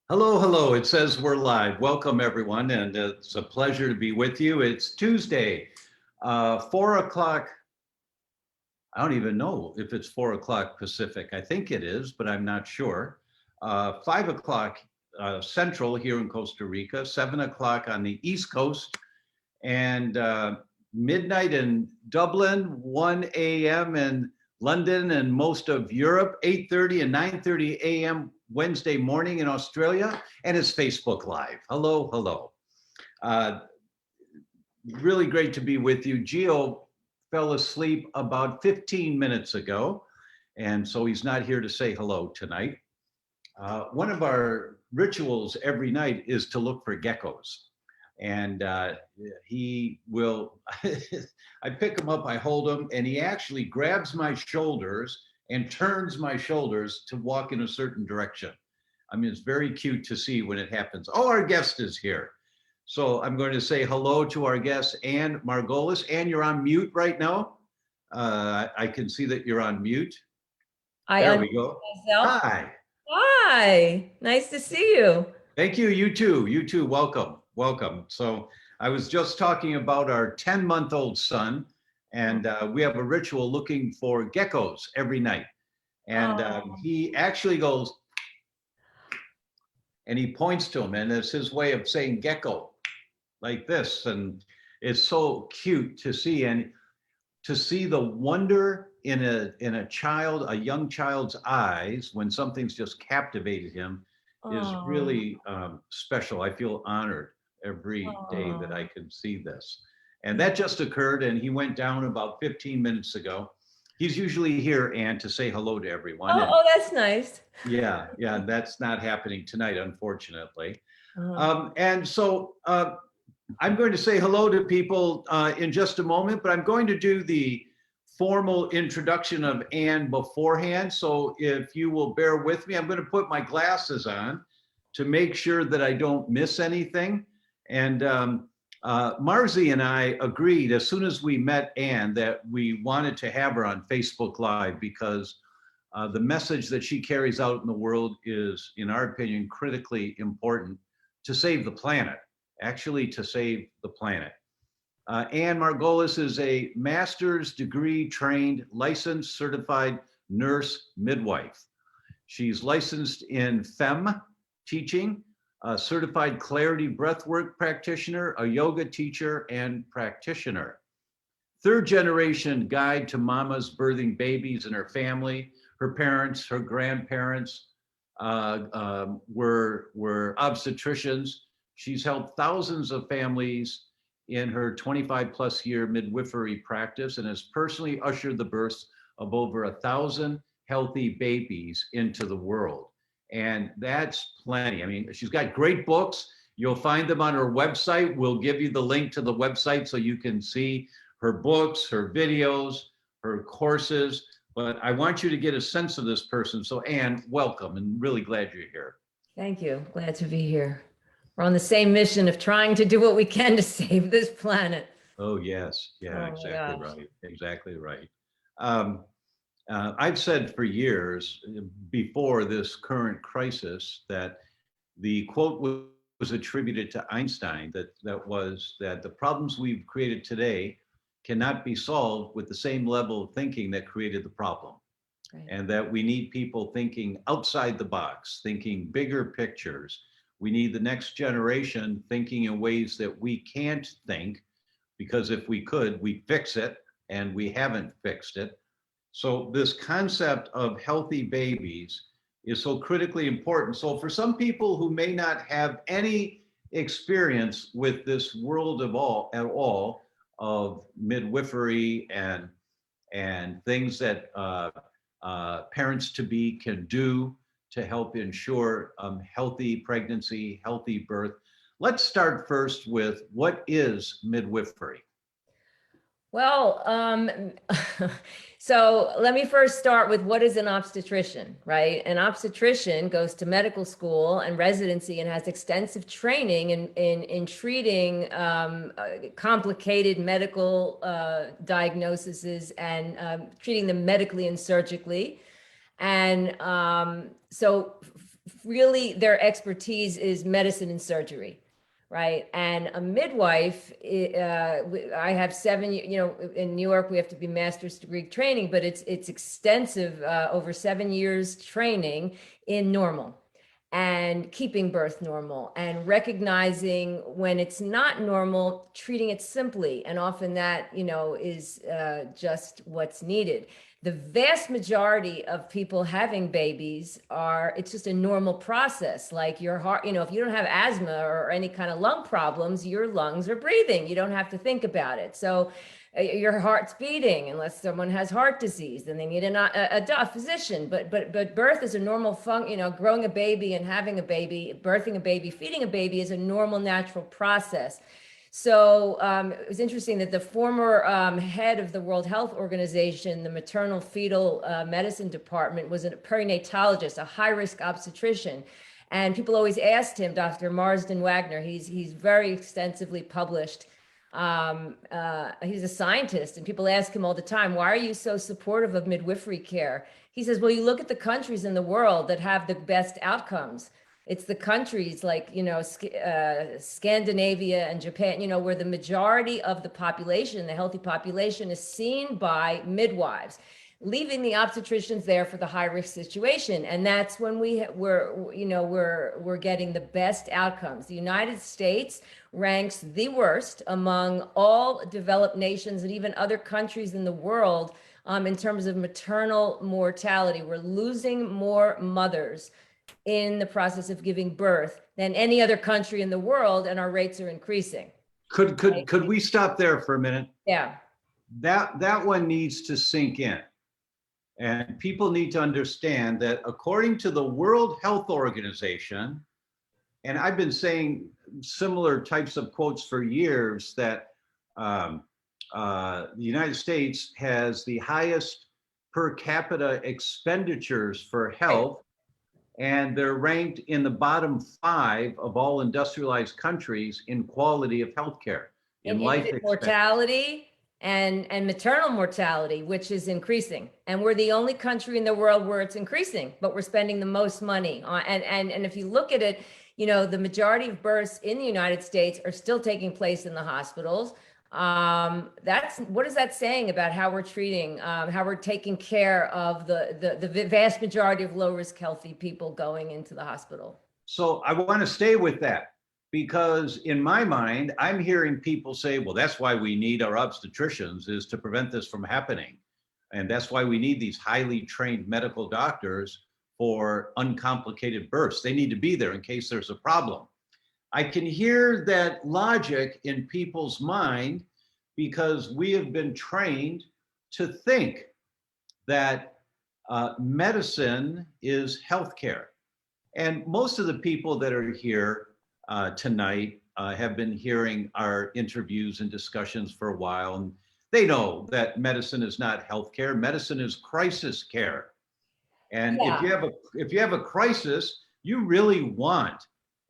Hello, hello. It says we're live. Welcome, everyone, and it's a pleasure to be with you. It's Tuesday, 4 o'clock. I don't even know if it's 4 o'clock Pacific. I think it is, but I'm not sure. 5 o'clock Central here in Costa Rica, 7 o'clock on the East Coast, and midnight in Dublin, 1 a.m. in London and most of Europe, 8:30 and 9:30 a.m. Wednesday morning in Australia, and it's Facebook Live. Hello, hello. Uh, really great to be with you. Gio fell asleep about 15 minutes ago, and so he's not here to say hello tonight. One of our rituals every night is to look for geckos. And he will, I pick him up, I hold him, and he actually grabs my shoulders and turns my shoulders to walk in a certain direction. I mean, it's very cute to see when it happens. Oh, our guest is here. So I'm going to say hello to our guest, Anne Margolis. Anne, you're on mute right now. I can see that you're on mute. There we go. Myself. Hi. Hi, nice to see you. Thank you. You too. You too. Welcome. Welcome. So I was just talking about our 10-month-old son, and we have a ritual looking for geckos every night. And he actually goes, and he points to him, and it's his way of saying gecko, like this. And it's so cute to see, and to see the wonder in a child, a young child's eyes when something's just captivated him is really special. I feel honored every day that I can see this. And that just occurred, and he went down about 15 minutes ago. He's usually here, Anne, to say hello to everyone. Oh, that's nice. Yeah, that's not happening tonight, unfortunately. And so I'm going to say hello to people in just a moment, but I'm going to do the formal introduction of Anne beforehand. So if you will bear with me, I'm going to put my glasses on to make sure that I don't miss anything. And Marzi and I agreed as soon as we met Anne that we wanted to have her on Facebook Live because the message that she carries out in the world is, in our opinion, critically important to save the planet, actually to save the planet. Anne Margolis is a master's degree trained, licensed, certified nurse midwife. She's licensed in FEM teaching, a certified clarity breathwork practitioner, a yoga teacher and practitioner. Third generation guide to mamas birthing babies and her family. Her parents, her grandparents were obstetricians. She's helped thousands of families in her 25 plus year midwifery practice and has personally ushered the births of over 1,000 healthy babies into the world. And that's plenty. I mean, she's got great books. You'll find them on her website. We'll give you the link to the website so you can see her books, her videos, her courses. But I want you to get a sense of this person. So Anne, welcome, and really glad you're here. Thank you. Glad to be here. We're on the same mission of trying to do what we can to save this planet. Oh, yes. Yeah, exactly right. Exactly right. I've said for years before this current crisis that the quote was attributed to Einstein that was that the problems we've created today cannot be solved with the same level of thinking that created the problem. Right. And that we need people thinking outside the box, thinking bigger pictures. We need the next generation thinking in ways that we can't think, because if we could, we'd fix it, and we haven't fixed it. So this concept of healthy babies is so critically important. So for some people who may not have any experience with this world at all of midwifery and things that parents to be can do to help ensure healthy pregnancy, healthy birth. Let's start first with what is midwifery? Well, so let me first start with what is an obstetrician, right? An obstetrician goes to medical school and residency and has extensive training in treating complicated medical diagnoses and treating them medically and surgically. And so really their expertise is medicine and surgery, right? And a midwife, I have 7, in New York, we have to be master's degree training, but it's extensive, over 7 years training in normal and keeping birth normal and recognizing when it's not normal, treating it simply. And often that, is just what's needed. The vast majority of people having babies it's just a normal process. Like your heart, if you don't have asthma or any kind of lung problems, your lungs are breathing. You don't have to think about it. So your heart's beating unless someone has heart disease, then they need a physician. But birth is a normal growing a baby and having a baby, birthing a baby, feeding a baby is a normal, natural process. So it was interesting that the former head of the World Health Organization, the maternal fetal medicine department, was a perinatologist, a high-risk obstetrician. And people always asked him, Dr. Marsden Wagner, he's very extensively published. He's a scientist, and people ask him all the time, why are you so supportive of midwifery care? He says, well, you look at the countries in the world that have the best outcomes. It's the countries like, Scandinavia and Japan, where the majority of the population, the healthy population, is seen by midwives, leaving the obstetricians there for the high risk situation. And that's when we're getting the best outcomes. The United States ranks the worst among all developed nations and even other countries in the world in terms of maternal mortality. We're losing more mothers in the process of giving birth than any other country in the world, and our rates are increasing. Could we stop there for a minute? Yeah. That one needs to sink in. And people need to understand that according to the World Health Organization, and I've been saying similar types of quotes for years, that the United States has the highest per capita expenditures for health, and they're ranked in the bottom 5 of all industrialized countries in quality of healthcare, in life expectancy, mortality, and maternal mortality, which is increasing. And we're the only country in the world where it's increasing, but we're spending the most money on. And if you look at it, the majority of births in the United States are still taking place in the hospitals. What is that saying about how we're treating, how we're taking care of the vast majority of low risk healthy people going into the hospital? So I want to stay with that, because in my mind, I'm hearing people say, well, that's why we need our obstetricians, is to prevent this from happening. And that's why we need these highly trained medical doctors for uncomplicated births. They need to be there in case there's a problem. I can hear that logic in people's mind because we have been trained to think that medicine is healthcare. And most of the people that are here tonight have been hearing our interviews and discussions for a while, and they know that medicine is not healthcare. Medicine is crisis care. And Yeah. if you have a crisis, you really want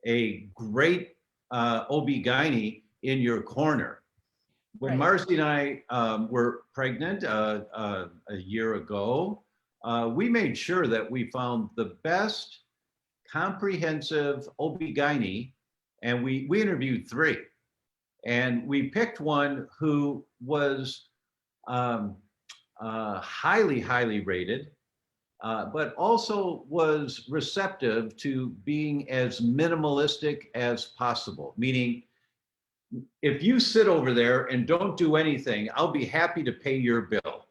a great OB-GYN in your corner. When Right. Marcy and I were pregnant a year ago, we made sure that we found the best comprehensive OB-GYN, and we interviewed 3. And we picked one who was highly, highly rated, but also was receptive to being as minimalistic as possible. Meaning, if you sit over there and don't do anything, I'll be happy to pay your bill.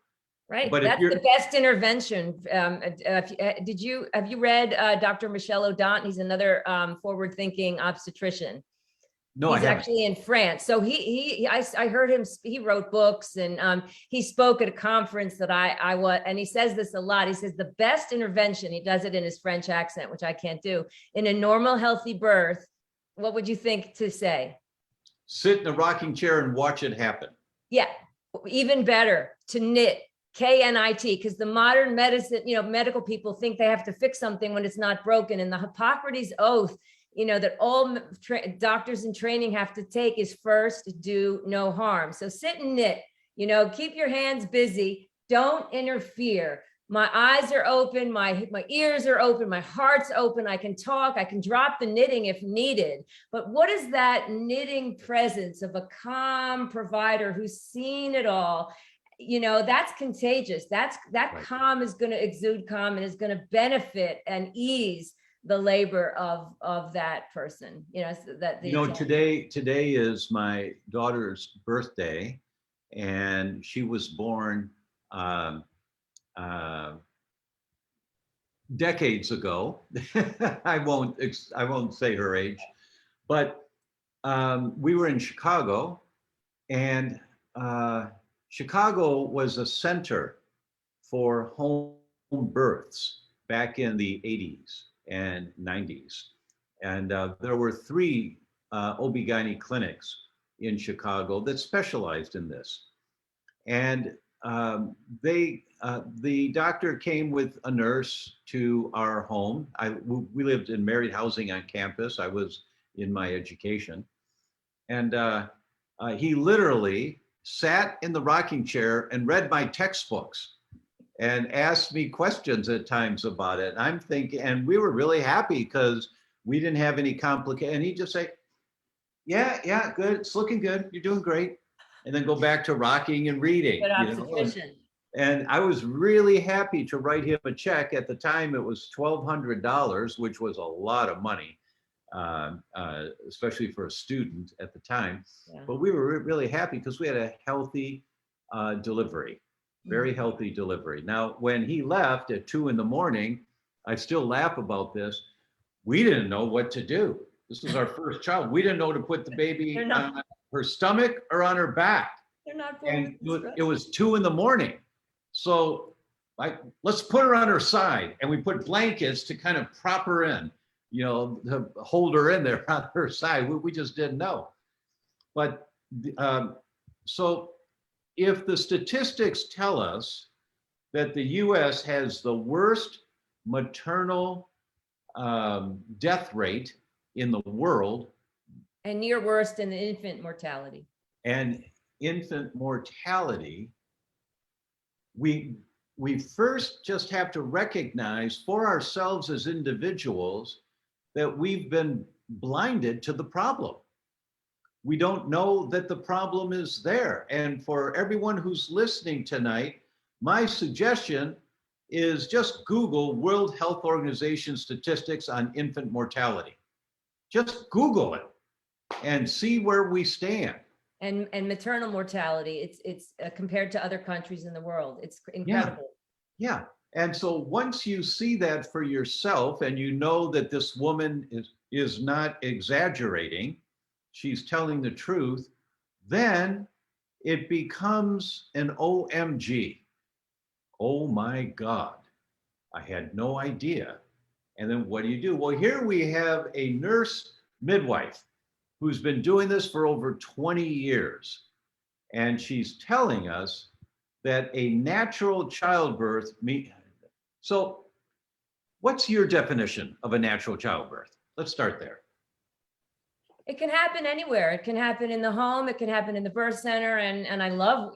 Right. But that's the best intervention. Have you read Dr. Michel Odent? He's another forward-thinking obstetrician. No, he's actually in France. So I heard him. He wrote books, and he spoke at a conference that I was. And he says this a lot. He says the best intervention. He does it in his French accent, which I can't do. In a normal, healthy birth, what would you think to say? Sit in a rocking chair and watch it happen. Yeah, even better, to knit. KNIT, because the modern medicine, medical people think they have to fix something when it's not broken. And the Hippocrates oath, that all doctors in training have to take is first do no harm. So sit and knit, keep your hands busy. Don't interfere. my eyes are open, my ears are open, my heart's open, I can talk, I can drop the knitting if needed. But what is that knitting presence of a calm provider who's seen it all? You know, that's contagious. That Right. calm is going to exude calm and is going to benefit and ease the labor of that person. You know, so that You know, today is my daughter's birthday, and she was born um, decades ago. I won't say her age, but we were in Chicago, and Chicago was a center for home births back in the 80s and 90s. And there were three OB/GYN clinics in Chicago that specialized in this. And the doctor came with a nurse to our home. We lived in married housing on campus. I was in my education. And he literally sat in the rocking chair and read my textbooks and asked me questions at times about it. I'm thinking, and we were really happy because we didn't have any complications. And he'd just say, yeah, good. It's looking good. You're doing great. And then go back to rocking and reading. Good obstetrician. And I was really happy to write him a check. At the time, it was $1,200, which was a lot of money, especially for a student at the time. Yeah. But we were really happy because we had a healthy delivery, very healthy delivery. Now, when he left at 2 a.m, I still laugh about this. We didn't know what to do. This was our first child. We didn't know to put the baby on her stomach or on her back. They're not. And it was 2 a.m. So let's put her on her side. And we put blankets to kind of prop her in, you know, to hold her in there on her side. We just didn't know. But so if the statistics tell us that the US has the worst maternal death rate in the world, and near worst in the infant mortality. And infant mortality, we first just have to recognize for ourselves as individuals that we've been blinded to the problem. We don't know that the problem is there. And for everyone who's listening tonight, my suggestion is just Google World Health Organization statistics on infant mortality. Just Google it and see where we stand. And maternal mortality, it's compared to other countries in the world, it's incredible. Yeah. And so once you see that for yourself and you know that this woman is not exaggerating, she's telling the truth, then it becomes an OMG. Oh my God, I had no idea. And then what do? Well, here we have a nurse midwife who's been doing this for over 20 years. And she's telling us that a natural childbirth, so what's your definition of a natural childbirth? Let's start there. It can happen anywhere. It can happen in the home. It can happen in the birth center. And I love,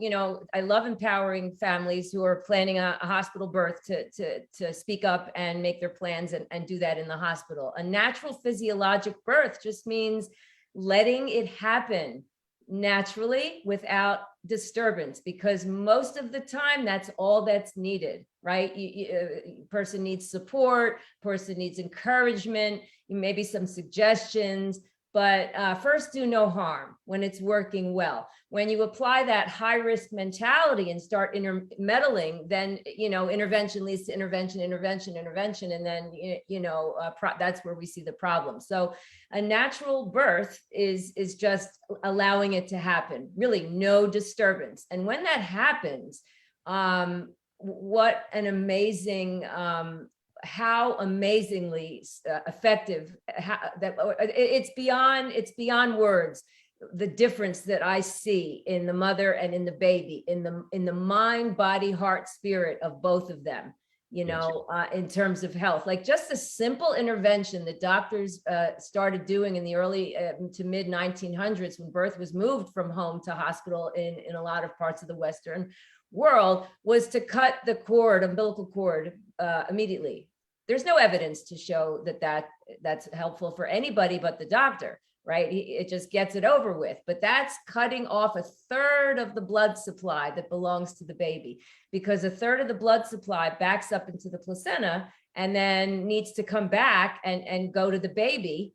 I love empowering families who are planning a hospital birth to speak up and make their plans and do that in the hospital. A natural physiologic birth just means letting it happen naturally without disturbance, because most of the time that's all that's needed, right? Person needs support, person needs encouragement, maybe some suggestions. But first, do no harm when it's working well. When you apply that high risk mentality and start meddling, then intervention leads to intervention, and then that's where we see the problem. So a natural birth is just allowing it to happen, really no disturbance. And when that happens, what an amazing how amazingly effective it's beyond words, the difference that I see in the mother and in the baby, in the mind, body, heart, spirit of both of them, in terms of health. Like just a simple intervention that doctors started doing in the early to mid 1900s when birth was moved from home to hospital in a lot of parts of the Western world was to cut the cord, umbilical cord, immediately. There's no evidence to show that that's helpful for anybody but the doctor, right? It just gets it over with. But that's cutting off a third of the blood supply that belongs to the baby, because a third of the blood supply backs up into the placenta and then needs to come back and go to the baby.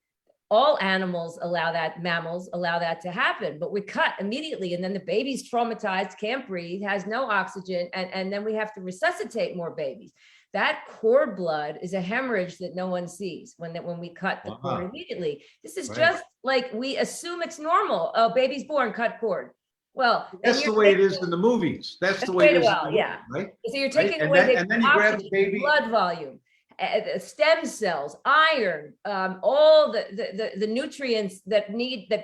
All animals allow that, mammals allow that to happen, but we cut immediately, and then the baby's traumatized, can't breathe, has no oxygen, and then we have to resuscitate more babies. That cord blood is a hemorrhage that no one sees when we cut the cord immediately. This is just like we assume it's normal. Oh, baby's born, cut cord. Well, that's the way it is in the movies. That's the way it is. Yeah. Right. So you're taking away the oxygen, blood volume, stem cells, iron, all the nutrients that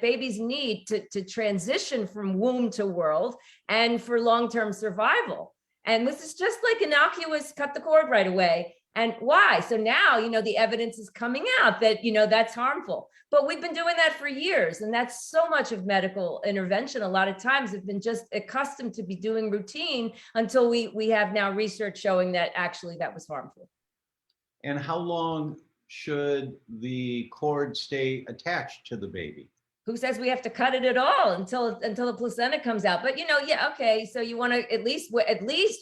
babies need to transition from womb to world and for long-term survival. And this is just like innocuous, cut the cord right away. And why? So now, the evidence is coming out that, that's harmful. But we've been doing that for years. And that's so much of medical intervention. A lot of times have been just accustomed to be doing routine until we have now research showing that actually that was harmful. And how long should the cord stay attached to the baby? Who says we have to cut it at all until the placenta comes out? But okay, so you want to at least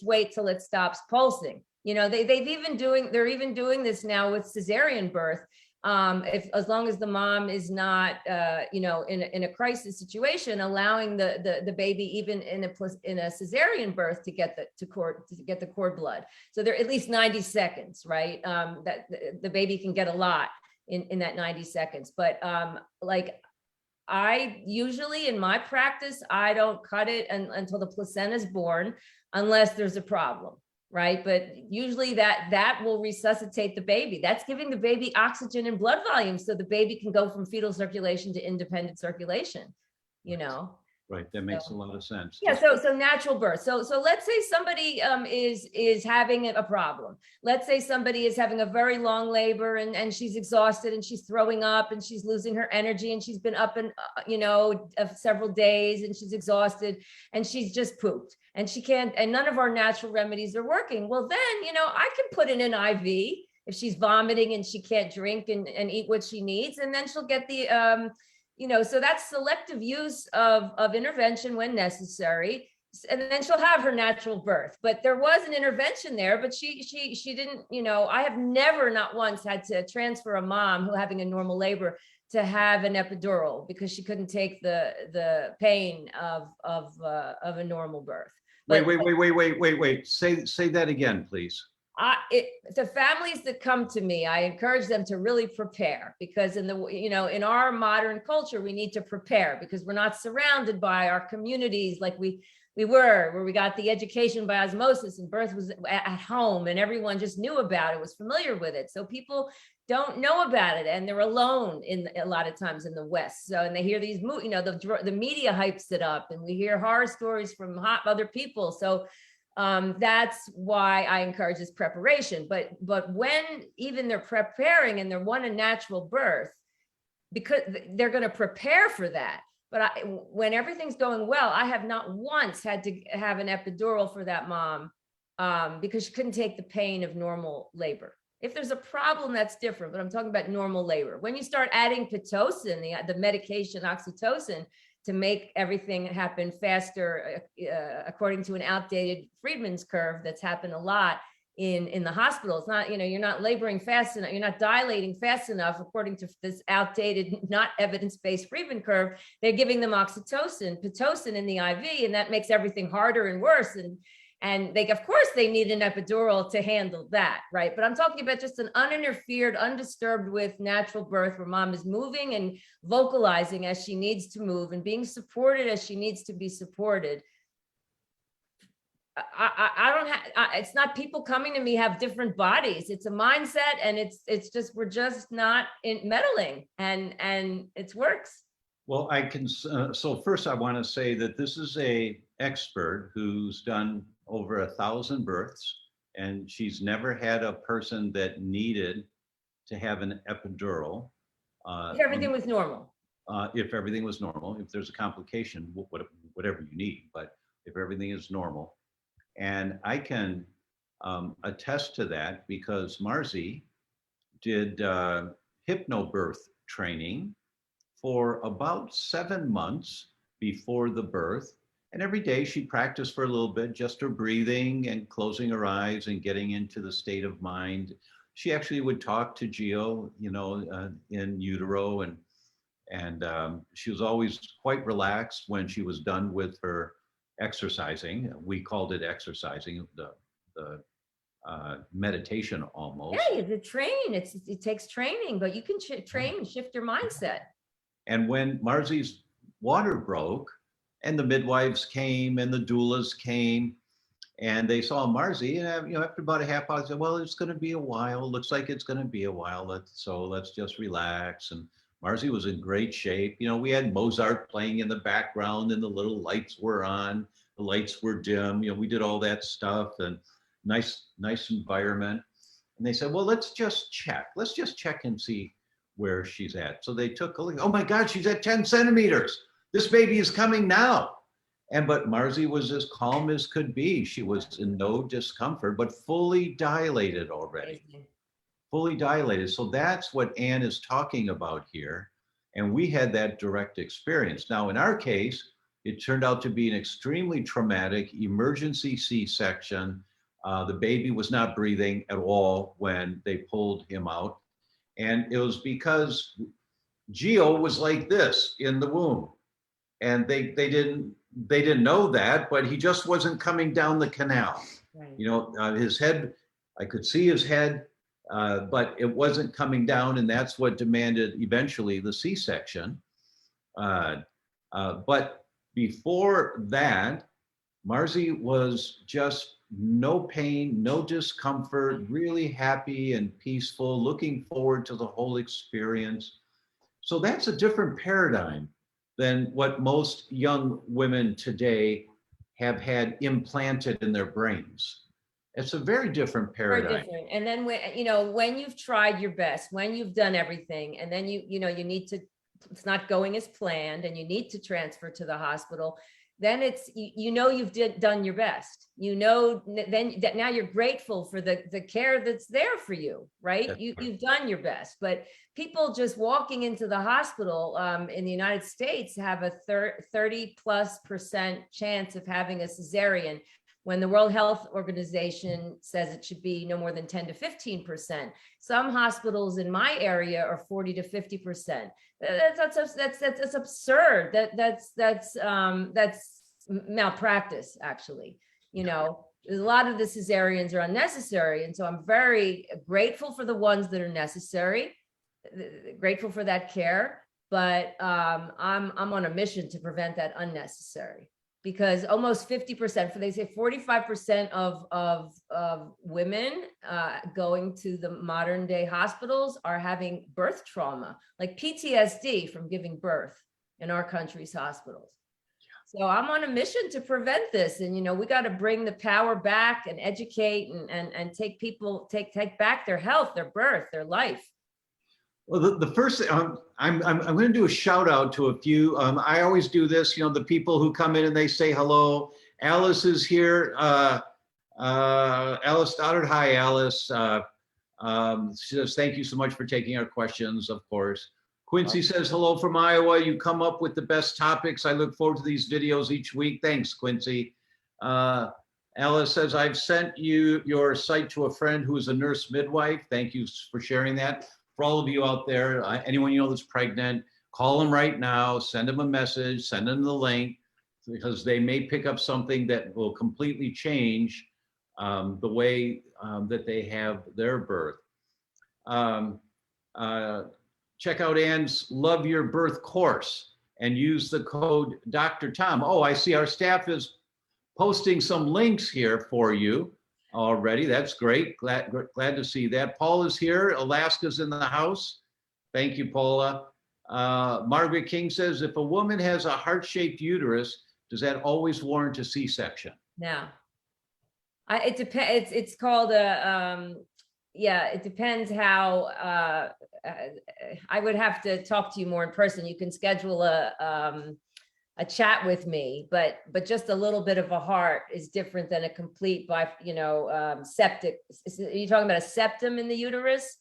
wait till it stops pulsing. They're even doing this now with cesarean birth. As long as the mom is not in a crisis situation, allowing the baby even in a cesarean birth to get the cord blood. So they're at least 90 seconds, right? That the baby can get a lot in that 90 seconds. But I usually in my practice, I don't cut it until the placenta is born, unless there's a problem, right? But usually that will resuscitate the baby. That's giving the baby oxygen and blood volume so the baby can go from fetal circulation to independent circulation, Right, that makes a lot of sense. Yeah, so natural birth. So let's say somebody is having a problem. Let's say somebody is having a very long labor and she's exhausted and she's throwing up and she's losing her energy and she's been up and several days and she's exhausted and she's just pooped and she can't, and none of our natural remedies are working. Well, then I can put in an IV if she's vomiting and she can't drink and eat what she needs, and then she'll get the so that's selective use of intervention when necessary. And then she'll have her natural birth. But there was an intervention there, but she didn't, I have never, not once, had to transfer a mom who having a normal labor to have an epidural because she couldn't take the pain of a normal birth. But, wait. Say that again, please. The families that come to me, I encourage them to really prepare, because in our modern culture, we need to prepare because we're not surrounded by our communities like we were, where we got the education by osmosis and birth was at home and everyone just knew about it, was familiar with it. So people don't know about it and they're alone a lot of times in the West. So, and they hear these, the media hypes it up and we hear horror stories from other people. So that's why I encourage this preparation. But when even they're preparing and they want a natural birth, because they're going to prepare for that. But when everything's going well, I have not once had to have an epidural for that mom because she couldn't take the pain of normal labor. If there's a problem, that's different, but I'm talking about normal labor. When you start adding Pitocin, the medication oxytocin, to make everything happen faster, according to an outdated Friedman's curve that's happened a lot in the hospital. It's not, you're not laboring fast enough, you're not dilating fast enough, according to this outdated, not evidence-based Friedman curve. They're giving them oxytocin, Pitocin in the IV, and that makes everything harder and worse. And they, of course, they need an epidural to handle that, right? But I'm talking about just an uninterfered, undisturbed with natural birth where mom is moving and vocalizing as she needs to move and being supported as she needs to be supported. I don't have, it's not people coming to me have different bodies. It's a mindset, and it's just, we're just not meddling, and it works. Well, I can, so first I want to say that this is a expert who's done over 1,000 births, and she's never had a person that needed to have an epidural. If everything was normal. If everything was normal, if there's a complication, whatever you need, but if everything is normal. And I can attest to that because Marzi did hypnobirth training for about 7 months before the birth. And every day she practiced for a little bit, just her breathing and closing her eyes and getting into the state of mind. She actually would talk to Gio, in utero, and she was always quite relaxed when she was done with her exercising. We called it exercising, the meditation almost. Yeah, the train. It takes training, but you can train and shift your mindset. And when Marzi's water broke, and the midwives came and the doulas came, and they saw Marzi, and after about a half hour, they said, "Well, it's going to be a while. Looks like it's going to be a while. Let's just relax." And Marzi was in great shape. We had Mozart playing in the background, and the little lights were on. The lights were dim. We did all that stuff, and nice environment. And they said, "Well, let's just check. Let's just check and see where she's at." So they took a look. Oh my God, she's at 10 centimeters. This baby is coming now. But Marzi was as calm as could be. She was in no discomfort, but fully dilated already. Amazing. Fully dilated. So that's what Anne is talking about here. And we had that direct experience. Now, in our case, it turned out to be an extremely traumatic emergency C-section. The baby was not breathing at all when they pulled him out. And it was because Gio was like this in the womb. And they didn't know that, but he just wasn't coming down the canal. Right. His head, I could see his head, but it wasn't coming down, and that's what demanded eventually the C-section. But before that, Marzi was just no pain, no discomfort, really happy and peaceful, looking forward to the whole experience. So that's a different paradigm than what most young women today have had implanted in their brains. It's a very different paradigm. Very different. And then when you've tried your best, when you've done everything, and then you need to, it's not going as planned, and you need to transfer to the hospital, then it's you've done your best. Then that now you're grateful for the care that's there for you, right? You've done your best. But people just walking into the hospital in the United States have a 30+% chance of having a cesarean, when the World Health Organization says it should be no more than 10 to 15%. Some hospitals in my area are 40 to 50%. That's absurd. That's malpractice, actually. A lot of the cesareans are unnecessary, and so I'm very grateful for the ones that are necessary, grateful for that care. But I'm on a mission to prevent that unnecessary. Because almost 50%, they say 45% of women going to the modern day hospitals are having birth trauma, like PTSD from giving birth in our country's hospitals. So I'm on a mission to prevent this. And, we got to bring the power back and educate and take back their health, their birth, their life. Well, the first thing, I'm going to do a shout out to a few. I always do this, the people who come in and they say hello. Alice is here. Alice Stoddard. Hi, Alice. She says, thank you so much for taking our questions, of course. Quincy says, hello from Iowa. You come up with the best topics. I look forward to these videos each week. Thanks, Quincy. Alice says, I've sent your site to a friend who is a nurse midwife. Thank you for sharing that. For all of you out there, anyone that's pregnant, call them right now, send them a message, send them the link, because they may pick up something that will completely change the way that they have their birth. Check out Anne's Love Your Birth course and use the code Dr. Tom. Oh, I see our staff is posting some links here for you already. That's great. Glad to see that. Paula's here. Alaska's in the house. Thank you, Paula. Margaret King says, if a woman has a heart-shaped uterus, does that always warrant a C-section? No. It depends. It's called a, it depends how, I would have to talk to you more in person. You can schedule a a chat with me, but just a little bit of a heart is different than a complete septic. Are you talking about a septum in the uterus?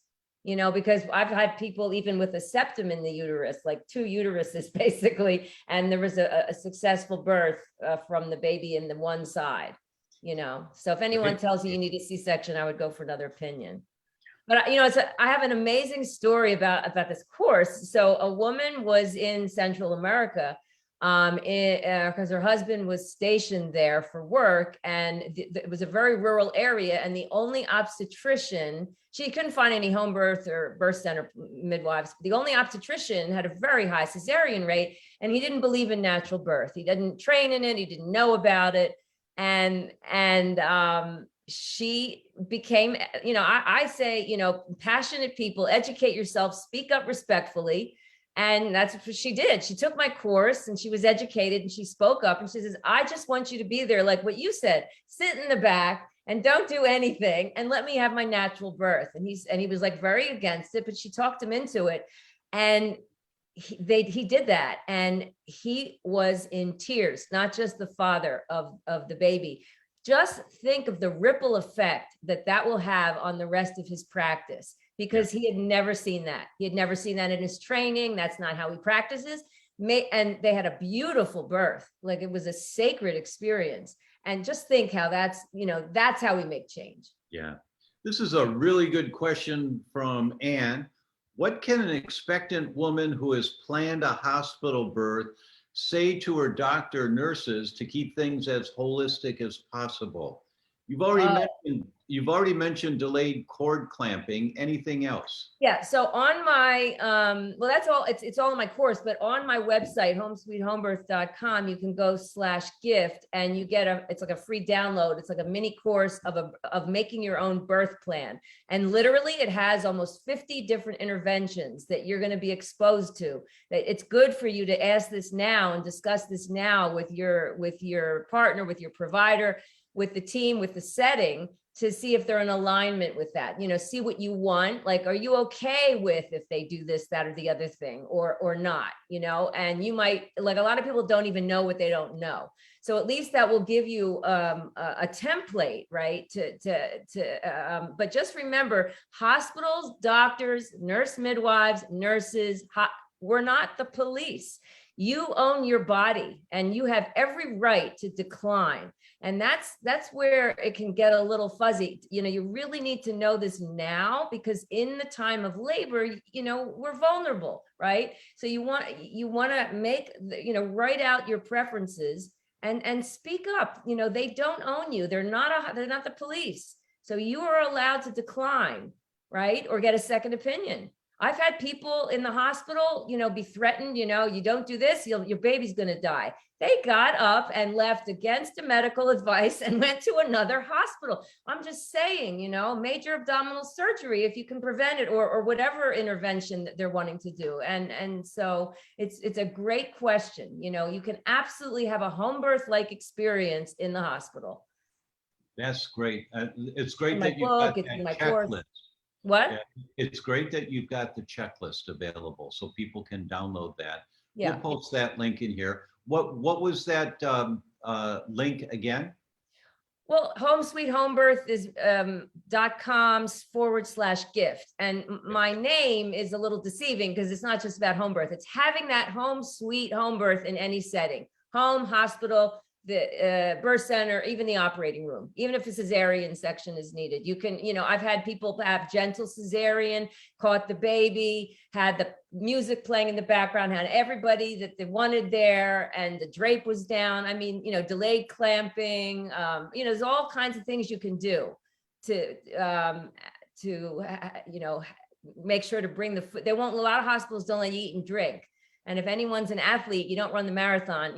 Because I've had people even with a septum in the uterus, like 2 uteruses basically, and there was a successful birth from the baby in the one side, So if anyone tells you need a C-section, I would go for another opinion. But I have an amazing story about this course. So a woman was in Central America because her husband was stationed there for work, and it was a very rural area, and the only obstetrician, she couldn't find any home birth or birth center midwives. The only obstetrician had a very high cesarean rate, and he didn't believe in natural birth. He didn't train in it. He didn't know about it. And she became, I say, passionate people, educate yourself, speak up respectfully. And that's what she did. She took my course and she was educated and she spoke up and she says, I just want you to be there. Like what you said, sit in the back and don't do anything and let me have my natural birth. And he was like very against it, but she talked him into it. And he did that. And he was in tears, not just the father of the baby. Just think of the ripple effect that will have on the rest of his practice, because he had never seen that. He had never seen that in his training. That's not how he practices. And they had a beautiful birth. Like it was a sacred experience. And just think how that's how we make change. Yeah. This is a really good question from Anne. What can an expectant woman who has planned a hospital birth say to her doctor or nurses to keep things as holistic as possible? You've already mentioned delayed cord clamping. Anything else? Yeah. So on my, well, that's all, it's all in my course, but on my website, homesweethomebirth.com, you can go /gift and you get it's like a free download. It's like a mini course of making your own birth plan. And literally it has almost 50 different interventions that you're going to be exposed to. That it's good for you to ask this now and discuss this now with your partner, with your provider, with the team, with the setting, to see if they're in alignment with that, see what you want. Like, are you okay with if they do this, that, or the other thing, or not, and you might, like, a lot of people don't even know what they don't know. So at least that will give you a template, right? But just remember, hospitals, doctors, midwives, nurses, we're not the police. You own your body and you have every right to decline. And that's where it can get a little fuzzy. You really need to know this now, because in the time of labor, we're vulnerable, right? So you want to make, write out your preferences and speak up. They don't own you. They're not the police. So you are allowed to decline, right? Or get a second opinion. I've had people in the hospital, be threatened, you don't do this, your baby's going to die. They got up and left against the medical advice and went to another hospital. I'm just saying, major abdominal surgery, if you can prevent it, or whatever intervention that they're wanting to do. And so it's a great question. You can absolutely have a home birth-like experience in the hospital. That's great. It's great that you've got that checklist. What? Yeah, it's great that you've got the checklist available so people can download that. Yeah. We'll post that link in here. What was that link again? Well, homesweethomebirth is .com/gift. And my name is a little deceiving because it's not just about home birth. It's having that home sweet home birth in any setting, home, hospital, the birth center, even the operating room, even if a cesarean section is needed. You can, I've had people have gentle cesarean, caught the baby, had the music playing in the background, had everybody that they wanted there, and the drape was down. I mean, delayed clamping, there's all kinds of things you can do to make sure to bring the food. A lot of hospitals don't let you eat and drink. And if anyone's an athlete, you don't run the marathon,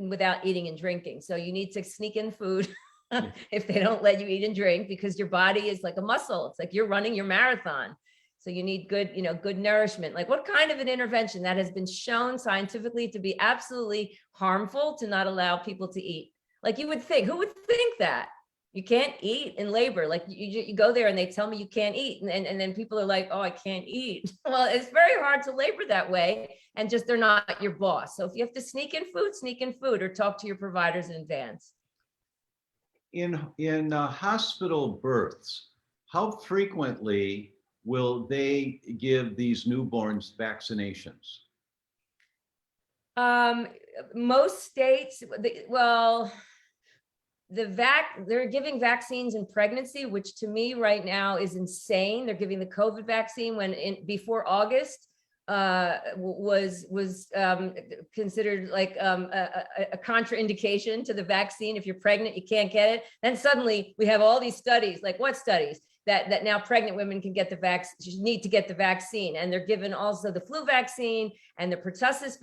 without eating and drinking. So you need to sneak in food if they don't let you eat and drink, because your body is like a muscle. It's like you're running your marathon. So you need good, good nourishment. Like, what kind of an intervention that has been shown scientifically to be absolutely harmful to not allow people to eat? Like, you would think, who would think that? You can't eat in labor. Like you go there and they tell me you can't eat. And then people are like, oh, I can't eat. Well, it's very hard to labor that way. And just, they're not your boss. So if you have to sneak in food or talk to your providers in advance. In hospital births, how frequently will they give these newborns vaccinations? Most states, they're giving vaccines in pregnancy, which to me right now is insane. They're giving the COVID vaccine before August was considered like a contraindication to the vaccine. If you're pregnant, you can't get it. Then suddenly we have all these studies, like what studies? That now pregnant women can get the vaccine, need to get the vaccine. And they're given also the flu vaccine and the pertussis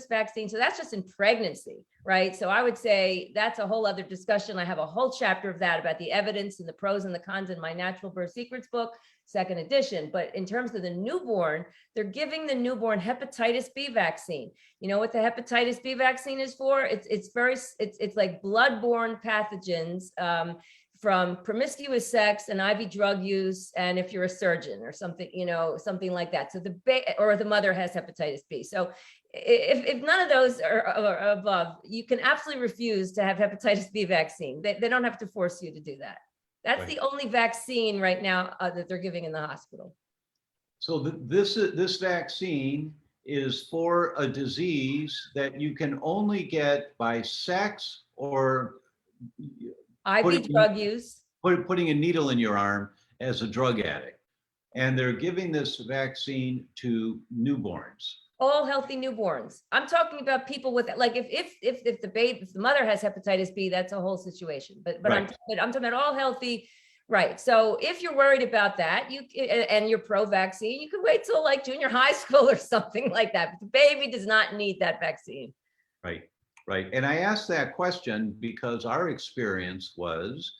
vaccine. So that's just in pregnancy, right? So I would say that's a whole other discussion. I have a whole chapter of that about the evidence and the pros and the cons in my Natural Birth Secrets book, 2nd edition. But in terms of the newborn, they're giving the newborn hepatitis B vaccine. You know what the hepatitis B vaccine is for? It's like bloodborne pathogens, from promiscuous sex and IV drug use, and if you're a surgeon or something, something like that. So or the mother has hepatitis B. So if none of those are above, you can absolutely refuse to have hepatitis B vaccine. They don't have to force you to do that. That's right. The only vaccine right now that they're giving in the hospital. So this vaccine is for a disease that you can only get by sex or IV drug use. Putting a needle in your arm as a drug addict. And they're giving this vaccine to newborns. All healthy newborns. I'm talking about people with, like, if the mother has hepatitis B, that's a whole situation. But right. I'm talking about all healthy, right? So if you're worried about that, and you're pro-vaccine, you can wait till like junior high school or something like that. But the baby does not need that vaccine. Right. Right. And I asked that question because our experience was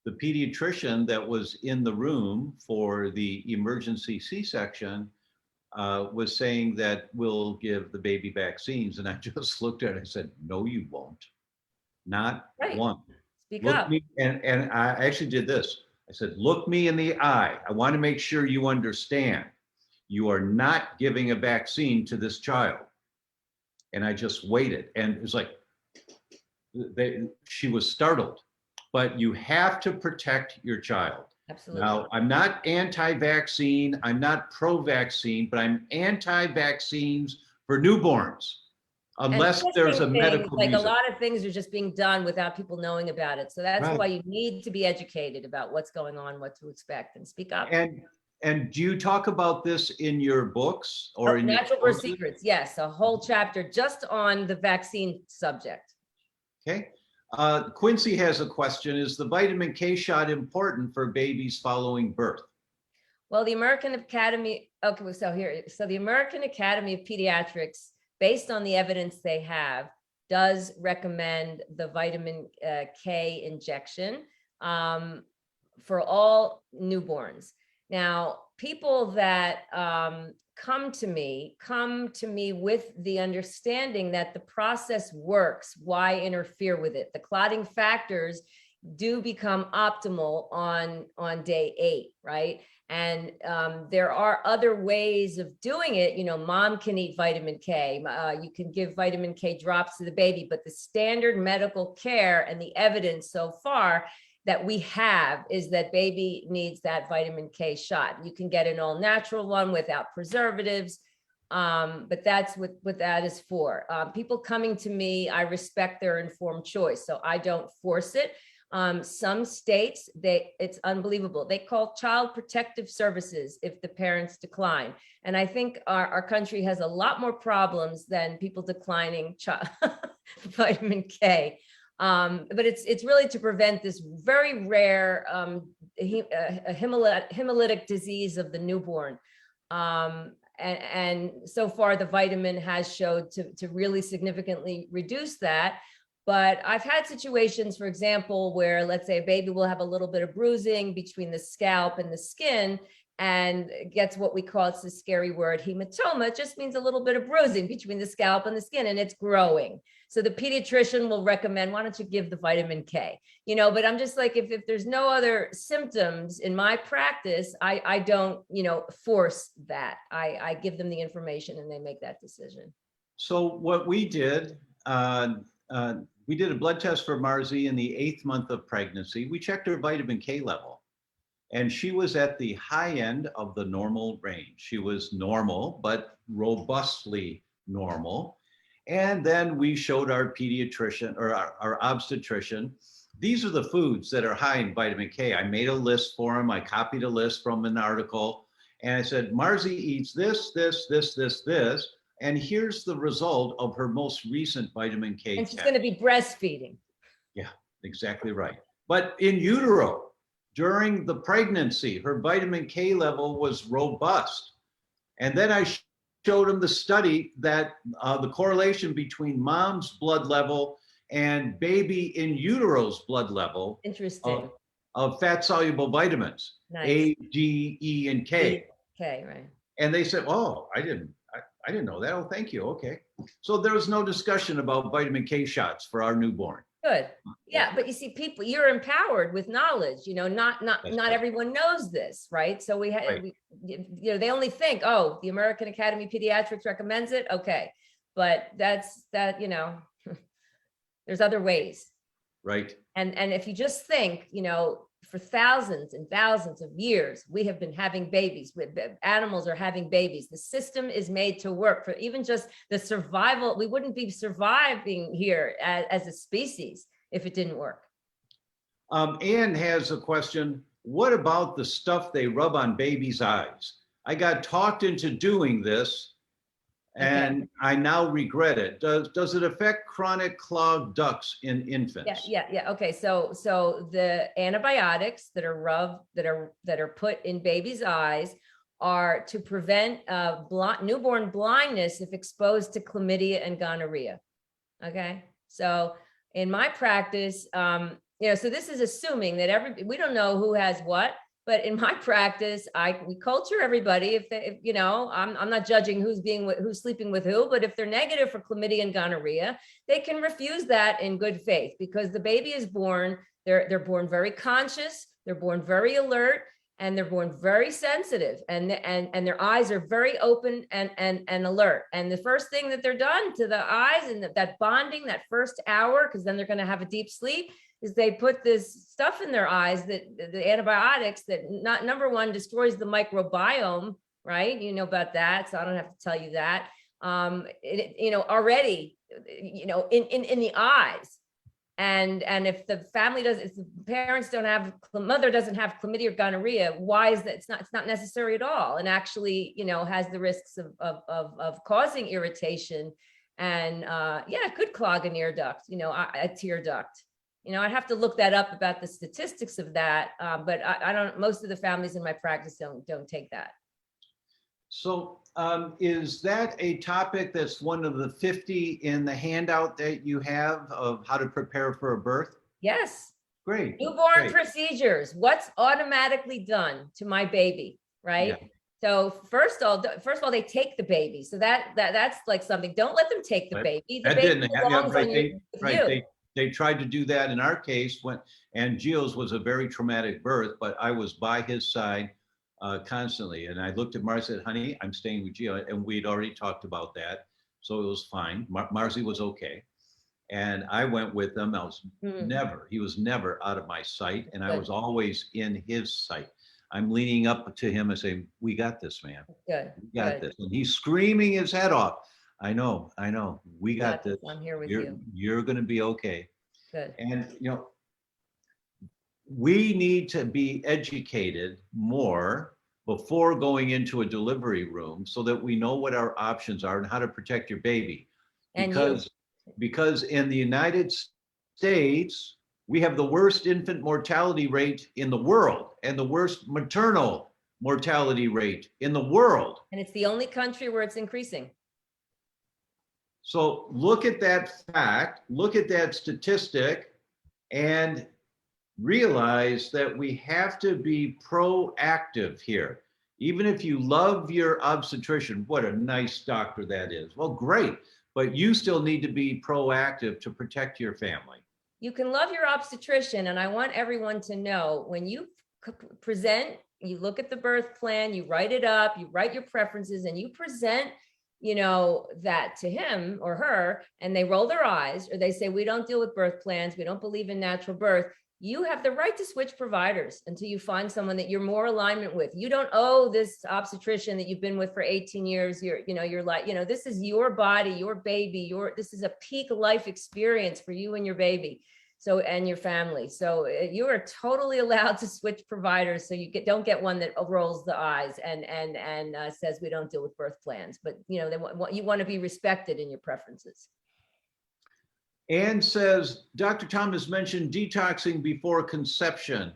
the pediatrician that was in the room for the emergency C-section was saying that we'll give the baby vaccines. And I just looked at it and said, no, you won't. Not right. One. Speak up. And I actually did this. I said, look me in the eye. I want to make sure you understand. You are not giving a vaccine to this child. And I just waited, and it was like, she was startled. But you have to protect your child. Absolutely. Now, I'm not anti-vaccine, I'm not pro-vaccine, but I'm anti-vaccines for newborns, unless there's a medical reason. A lot of things are just being done without people knowing about it. So that's right. Why you need to be educated about what's going on, what to expect, and speak up. And do you talk about this in your books or in Natural Birth Secrets? Yes, a whole chapter just on the vaccine subject. Okay. Quincy has a question. Is the vitamin K shot important for babies following birth? Well, the American Academy, the American Academy of Pediatrics, based on the evidence they have, does recommend the vitamin K injection for all newborns. Now, people that come to me with the understanding that the process works. Why interfere with it? The clotting factors do become optimal on day 8, right? And there are other ways of doing it. Mom can eat vitamin K. You can give vitamin K drops to the baby, but the standard medical care and the evidence so far that we have is that baby needs that vitamin K shot. You can get an all natural one without preservatives, but that's what that is for. People coming to me, I respect their informed choice, so I don't force it. Some states, it's unbelievable. They call child protective services if the parents decline. And I think our country has a lot more problems than people declining vitamin K. But it's really to prevent this very rare hemolytic disease of the newborn. And so far the vitamin has showed to really significantly reduce that. But I've had situations, for example, where let's say a baby will have a little bit of bruising between the scalp and the skin, and gets what we call, it's a scary word, hematoma. It just means a little bit of bruising between the scalp and the skin, and it's growing. So the pediatrician will recommend, why don't you give the vitamin K? But I'm just like, if there's no other symptoms in my practice, I don't, force that. I give them the information and they make that decision. So what we did a blood test for Marzi in the 8th month of pregnancy. We checked her vitamin K level, and she was at the high end of the normal range. She was normal, but robustly normal. And then we showed our pediatrician or our obstetrician, these are the foods that are high in vitamin K. I made a list for him. I copied a list from an article, and I said, Marzi eats this, this, this, this, this. And here's the result of her most recent vitamin K And she's test. going to be breastfeeding. Yeah, exactly right. But in utero, during the pregnancy, her vitamin K level was robust. And then I showed him the study that the correlation between mom's blood level and baby in utero's blood level. Interesting. Of fat soluble vitamins, Nice. A, D, E, and K. Okay, right. And they said, oh, I didn't know that. Oh, thank you. Okay. So there was no discussion about vitamin K shots for our newborn. Good. Yeah, but you see, people, you're empowered with knowledge. Not right. everyone knows this, right? So Right. they only think, oh, the American Academy of Pediatrics recommends it. Okay, but that's there's other ways. Right. And if you just think, for thousands and thousands of years, we have been having babies. Animals are having babies. The system is made to work for even just the survival. We wouldn't be surviving here as a species if it didn't work. Anne has a question. What about the stuff they rub on babies' eyes? I got talked into doing this, and I now regret it. Does it affect chronic clogged ducts in infants? Yeah. Okay. So the antibiotics that are rubbed, that are put in babies' eyes, are to prevent newborn blindness if exposed to chlamydia and gonorrhea. Okay. So in my practice, so this is assuming that we don't know who has what. But in my practice, we culture everybody. I'm not judging who's sleeping with who, but if they're negative for chlamydia and gonorrhea, they can refuse that in good faith, because the baby is born. They're born very conscious. They're born very alert, and they're born very sensitive, and their eyes are very open and alert. And the first thing that they're done to the eyes, and that bonding, that first hour, because then they're going to have a deep sleep, is they put this stuff in their eyes, that the antibiotics that number one destroys the microbiome, right? You know about that, so I don't have to tell you that. Already, in the eyes, and if the parents don't have, mother doesn't have chlamydia or gonorrhea, why is that? It's not necessary at all, and actually, has the risks of causing irritation, and it could clog an ear duct, a tear duct. I'd have to look that up about the statistics of that, but I don't. Most of the families in my practice don't take that. So, is that a topic that's one of the 50 in the handout that you have of how to prepare for a birth? Yes. Great. Newborn procedures. What's automatically done to my baby, right? Yeah. So first of all, they take the baby. So that's like something. Don't let them take the baby. The baby belongs on you. They tried to do that in our case and Gio's was a very traumatic birth, but I was by his side constantly. And I looked at Marzi and said, honey, I'm staying with Gio. And we'd already talked about that. So it was fine. Marzi was okay. And I went with them. He was never out of my sight. And I was always in his sight. I'm leaning up to him and saying, we got this, man. Good. We got this. And he's screaming his head off. I know. We got this. I'm here with you. You're going to be okay. Good. And, we need to be educated more before going into a delivery room so that we know what our options are and how to protect your baby. Because in the United States, we have the worst infant mortality rate in the world and the worst maternal mortality rate in the world. And it's the only country where it's increasing. So look at that fact, look at that statistic, and realize that we have to be proactive here. Even if you love your obstetrician, what a nice doctor that is. Well, great, but you still need to be proactive to protect your family. You can love your obstetrician, and I want everyone to know, when you present, you look at the birth plan, you write it up, you write your preferences, and you present, that to him or her, and they roll their eyes or they say, we don't deal with birth plans, we don't believe in natural birth. You have the right to switch providers until you find someone that you're more alignment with. You don't owe this obstetrician that you've been with for 18 years. You're like, this is your body, your baby, this is a peak life experience for you and your baby. So, and your family. So you are totally allowed to switch providers. So you don't get one that rolls the eyes and says we don't deal with birth plans. But you want to be respected in your preferences. Anne says, Dr. Thomas mentioned detoxing before conception.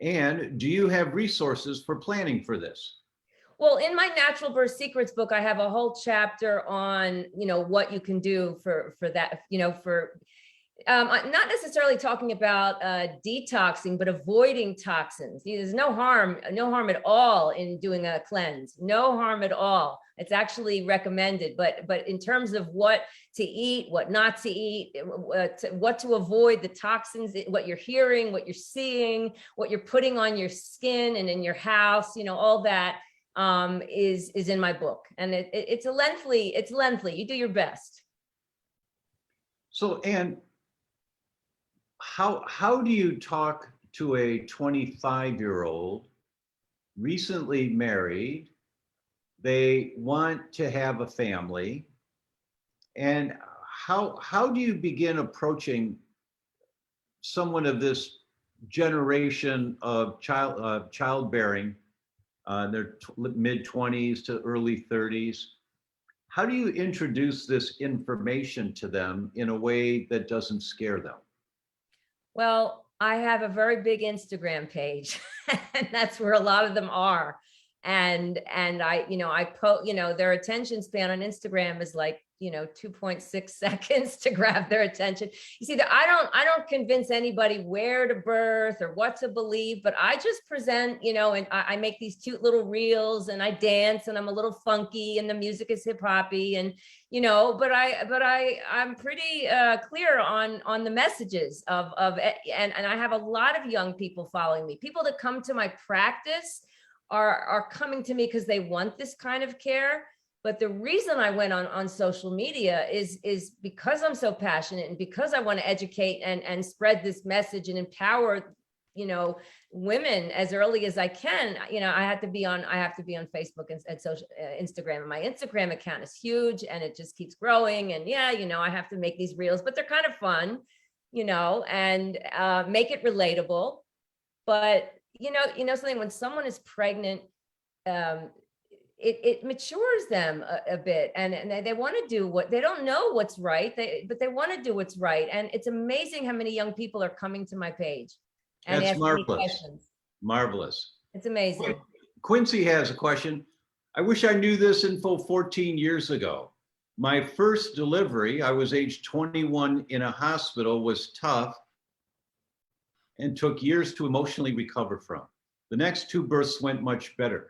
And do you have resources for planning for this? Well, in my Natural Birth Secrets book, I have a whole chapter on, what you can do for that, I'm not necessarily talking about detoxing, but avoiding toxins. There's no harm at all in doing a cleanse. No harm at all. It's actually recommended. But in terms of what to eat, what not to eat, what to avoid, the toxins, what you're hearing, what you're seeing, what you're putting on your skin and in your house, all that is in my book. And it's lengthy. You do your best. So, Anne, how do you talk to a 25-year-old recently married? They want to have a family, and how do you begin approaching someone of this generation of childbearing, their mid-20s to early 30s? How do you introduce this information to them in a way that doesn't scare them? Well, I have a very big Instagram page, and that's where a lot of them are. And their attention span on Instagram is like, 2.6 seconds to grab their attention. You see, I don't convince anybody where to birth or what to believe, but I just present, and I make these cute little reels, and I dance, and I'm a little funky, and the music is hip hoppy, and but I'm pretty clear on the messages and I have a lot of young people following me. People that come to my practice are coming to me because they want this kind of care. But the reason I went on social media is because I'm so passionate, and because I want to educate and spread this message and empower, women as early as I can. I have to be on Facebook and social Instagram, and my Instagram account is huge, and it just keeps growing. And I have to make these reels, but they're kind of fun, and make it relatable. But something, when someone is pregnant, it matures them a bit, and they want to do what they don't know what's right, but they want to do what's right. And it's amazing how many young people are coming to my page and That's asking me marvelous. questions. Marvelous. It's amazing. Quincy has a question. I wish I knew this info 14 years ago. My first delivery, I was age 21 in a hospital, was tough and took years to emotionally recover from. The next 2 births went much better.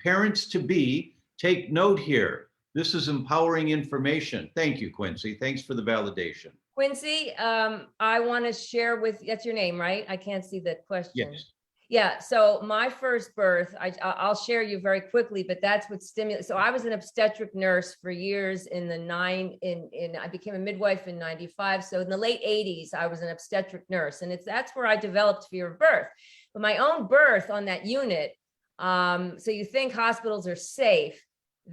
Parents to be, take note here. This is empowering information. Thank you, Quincy. Thanks for the validation. Quincy, I want to share that's your name, right? I can't see the question. Yes. Yeah. So my first birth, I'll share you very quickly, but that's what stimulated. So I was an obstetric nurse for years I became a midwife in 95. So in the late 80s, I was an obstetric nurse, and that's where I developed fear of birth. But my own birth on that unit, so you think hospitals are safe.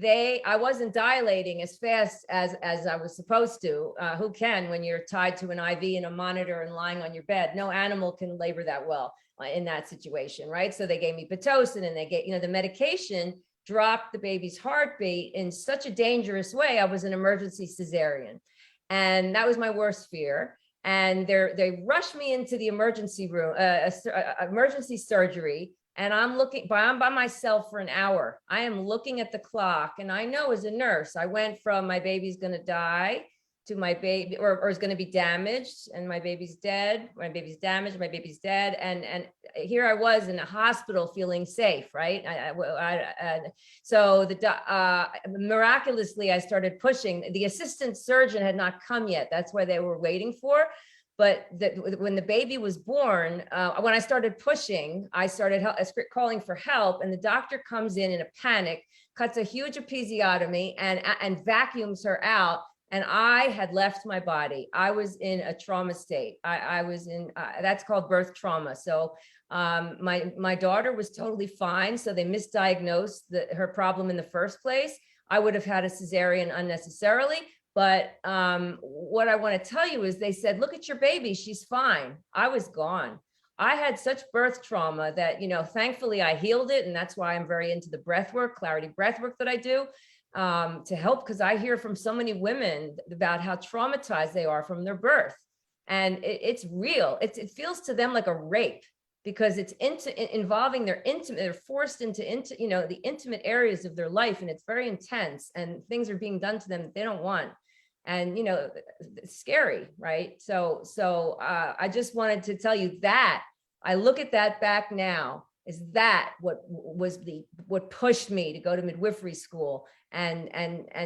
I wasn't dilating as fast as I was supposed to. Who can, when you're tied to an IV and a monitor and lying on your bed? No animal can labor that well in that situation, right? So they gave me Pitocin, and they gave, the medication dropped the baby's heartbeat in such a dangerous way. I was an emergency cesarean, and that was my worst fear. And they rushed me into the emergency room, emergency surgery. And I'm by myself for an hour. I am looking at the clock, and I know as a nurse, I went from my baby's going to die to my baby, or is going to be damaged, and my baby's dead, my baby's damaged, my baby's dead. And here I was in a hospital feeling safe, right? So miraculously, I started pushing. The assistant surgeon had not come yet. That's why they were waiting for. But when the baby was born, when I started pushing, I started calling for help, and the doctor comes in a panic, cuts a huge episiotomy and vacuums her out. And I had left my body. I was in a trauma state. I was in, that's called birth trauma. So my daughter was totally fine. So they misdiagnosed her problem in the first place. I would have had a cesarean unnecessarily. But what I want to tell you is they said, look at your baby, she's fine. I was gone. I had such birth trauma that, thankfully I healed it. And that's why I'm very into the breath work, clarity breath work that I do. To help, because I hear from so many women about how traumatized they are from their birth, and it's real. It feels to them like a rape, because it's involving their intimate. They're forced into the intimate areas of their life, and it's very intense. And things are being done to them that they don't want, and it's scary, right? So I just wanted to tell you that I look at that back now. Is that what pushed me to go to midwifery school and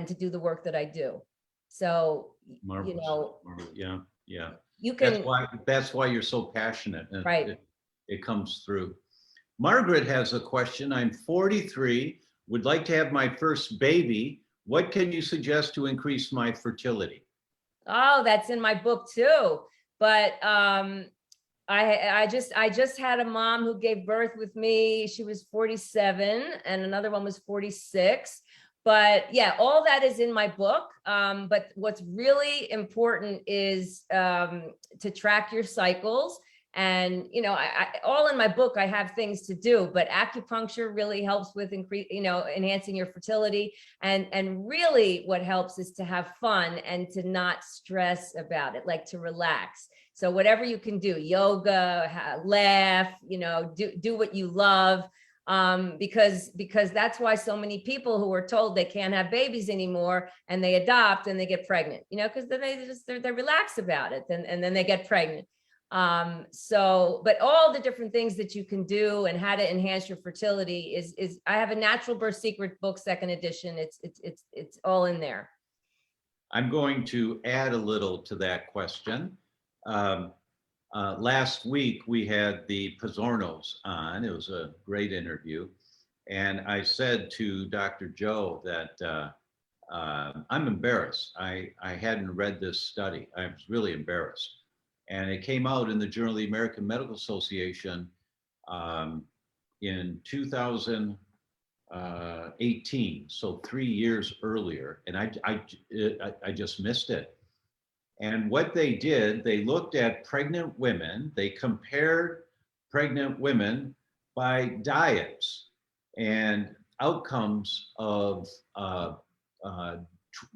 to do the work that I do? So Marvelous. Yeah. You can. That's why you're so passionate, and right. It comes through. Margaret has a question. I'm 43, would like to have my first baby. What can you suggest to increase my fertility? Oh, that's in my book too. But I just had a mom who gave birth with me. She was 47 and another one was 46. But yeah, all that is in my book. But what's really important is to track your cycles. And, all in my book, I have things to do, but acupuncture really helps with enhancing your fertility. And really what helps is to have fun and to not stress about it, like to relax. So whatever you can do, yoga, laugh, do what you love. Because that's why so many people who are told they can't have babies anymore and they adopt and they get pregnant, because then they relax about it and then they get pregnant. But all the different things that you can do and how to enhance your fertility is I have a Natural Birth Secret book, 2nd edition. It's all in there. I'm going to add a little to that question. Last week we had the Pizzornos on. It was a great interview. And I said to Dr. Joe that I'm embarrassed. I hadn't read this study. I was really embarrassed. And it came out in the Journal of the American Medical Association in 2018, so 3 years earlier. And I just missed it. And what they did, they looked at pregnant women. They compared pregnant women by diets and outcomes of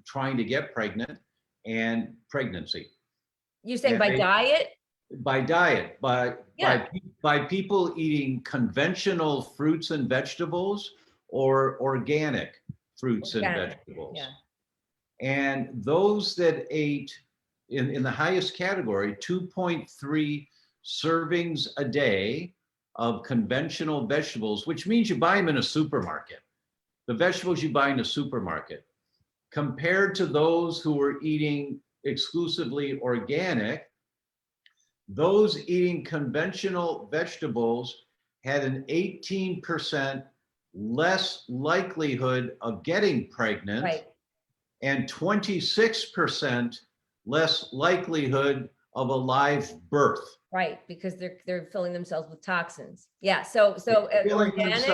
trying to get pregnant and pregnancy. You're saying by diet? By diet, Yeah. by people eating conventional fruits and vegetables or organic fruits and vegetables. Yeah. And those that ate in the highest category, 2.3 servings a day of conventional vegetables, which means you buy them in a supermarket. The vegetables you buy in a supermarket, compared to those who were eating exclusively organic, those eating conventional vegetables had an 18% less likelihood of getting pregnant, right, and 26% less likelihood of a live birth. Right, because they're filling themselves with toxins. Yeah, so organic,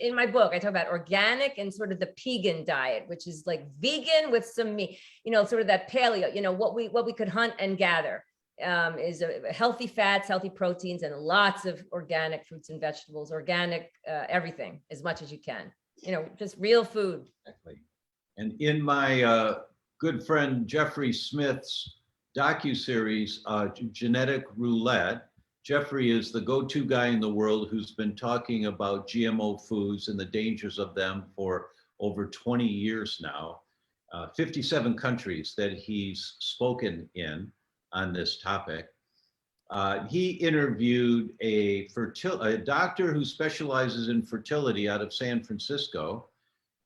in my book, I talk about organic and sort of the vegan diet, which is like vegan with some meat, sort of that paleo, what we could hunt and gather, is healthy fats, healthy proteins, and lots of organic fruits and vegetables, organic everything as much as you can, just real food. Exactly. And in my good friend Jeffrey Smith's docuseries, Genetic Roulette, Jeffrey is the go-to guy in the world who's been talking about GMO foods and the dangers of them for over 20 years now. 57 countries that he's spoken in on this topic. He interviewed a doctor who specializes in fertility out of San Francisco.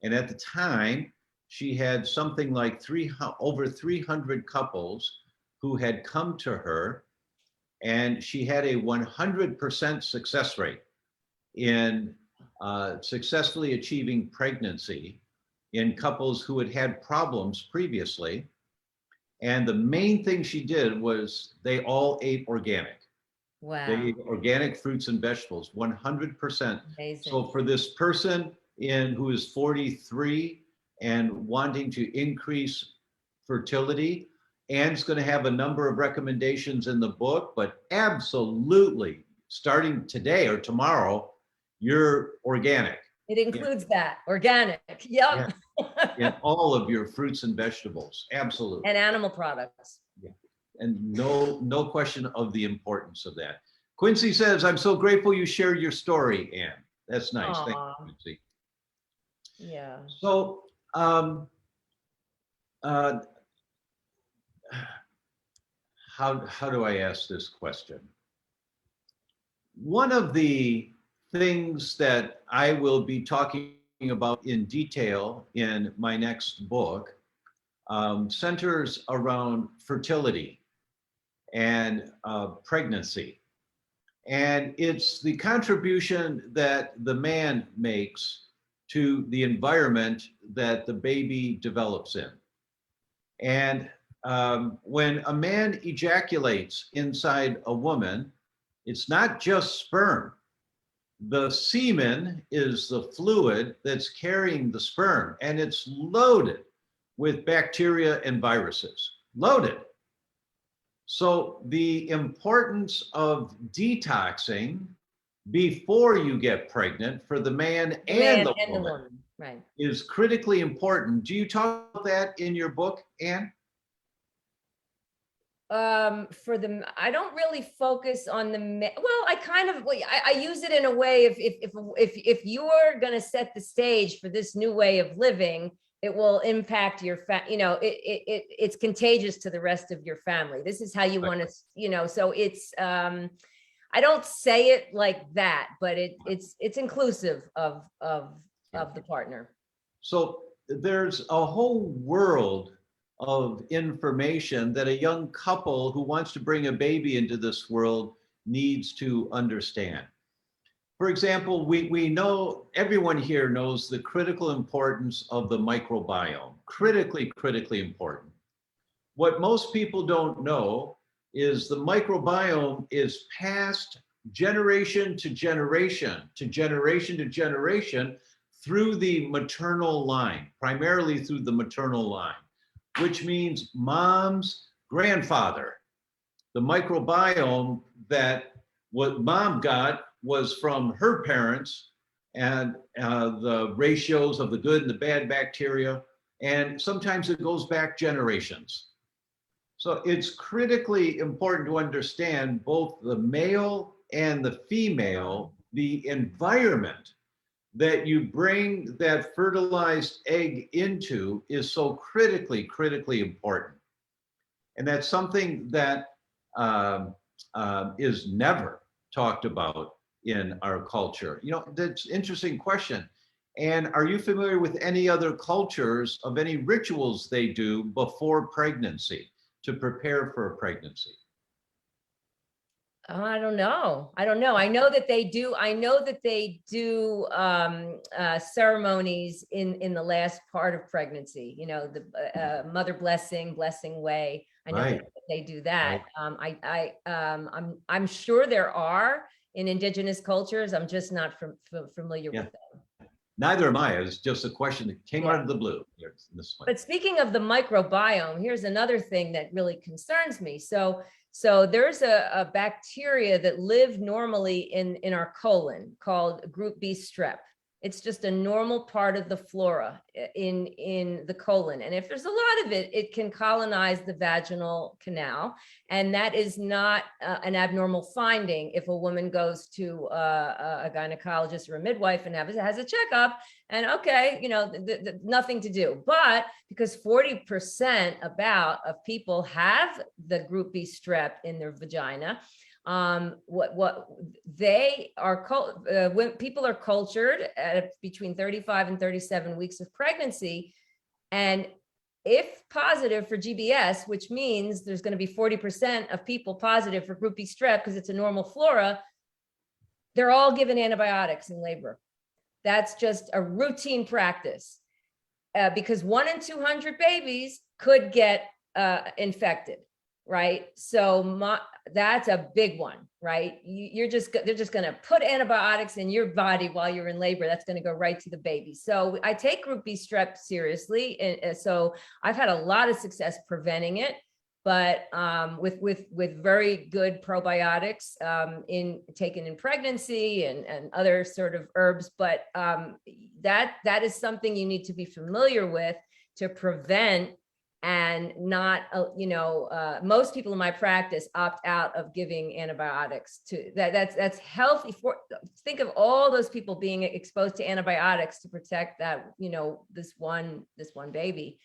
And at the time, she had something like over 300 couples who had come to her, and she had a 100% success rate in successfully achieving pregnancy in couples who had had problems previously. And the main thing she did was they all ate organic. Wow. They ate organic fruits and vegetables, 100%. Amazing. So for this person who is 43 and wanting to increase fertility, Anne's going to have a number of recommendations in the book, but absolutely, starting today or tomorrow, you're organic. It includes that, organic. Yep. In all of your fruits and vegetables, absolutely. And animal products. Yeah. And no question of the importance of that. Quincy says, I'm so grateful you shared your story, Anne. That's nice. Aww. Thank you, Quincy. Yeah. So, how do I ask this question? One of the things that I will be talking about in detail in my next book centers around fertility and pregnancy. And it's the contribution that the man makes to the environment that the baby develops in. And when a man ejaculates inside a woman, it's not just sperm. The semen is the fluid that's carrying the sperm, and it's loaded with bacteria and viruses, loaded. So the importance of detoxing before you get pregnant for the man and the woman right, is critically important. Do you talk about that in your book, Anne? I don't really focus on well, I use it in a way, if you're going to set the stage for this new way of living, it will impact your it's contagious to the rest of your family. This is how you want to, so it's, I don't say it like that, but it's inclusive of the partner. So there's a whole world of information that a young couple who wants to bring a baby into this world needs to understand. For example, we know, everyone here knows the critical importance of the microbiome, critically important. What most people don't know is the microbiome is passed generation to generation to generation to generation through the maternal line, primarily through the maternal line, which means mom's grandfather. The microbiome that what mom got was from her parents, and the ratios of the good and the bad bacteria, and sometimes it goes back generations. So it's critically important to understand both the male and the female, the environment that you bring that fertilized egg into is so critically important. And that's something that is never talked about in our culture. You know, that's an interesting question. And are you familiar with any other cultures of any rituals they do before pregnancy to prepare for a pregnancy? I don't know. I know that they do. I know that they do ceremonies in the last part of pregnancy. You know, the mother blessing way. I know that they do that. Right. I'm sure there are in indigenous cultures. I'm just not familiar with them. Neither am I. It was just a question that came out of the blue. But speaking of the microbiome, here's another thing that really concerns me. So there's a bacteria that live normally in our colon called group B strep. It's just a normal part of the flora in the colon. And if there's a lot of it, it can colonize the vaginal canal. And that is not an abnormal finding if a woman goes to a gynecologist or a midwife and has a checkup and okay, you know, nothing to do. But because 40% about of people have the group B strep in their vagina, what they are when people are cultured at between 35 and 37 weeks of pregnancy, and if positive for GBS, which means there's going to be 40% of people positive for group B strep because it's a normal flora, they're all given antibiotics in labor. That's just a routine practice because 1 in 200 babies could get infected. Right. So that's a big one, right? They're just going to put antibiotics in your body while you're in labor. That's going to go right to the baby. So I take group B strep seriously. And so I've had a lot of success preventing it, but with very good probiotics taken in pregnancy and other sort of herbs. But that is something you need to be familiar with to prevent. And not, most people in my practice opt out of giving antibiotics to that's healthy for, think of all those people being exposed to antibiotics to protect that, this one baby,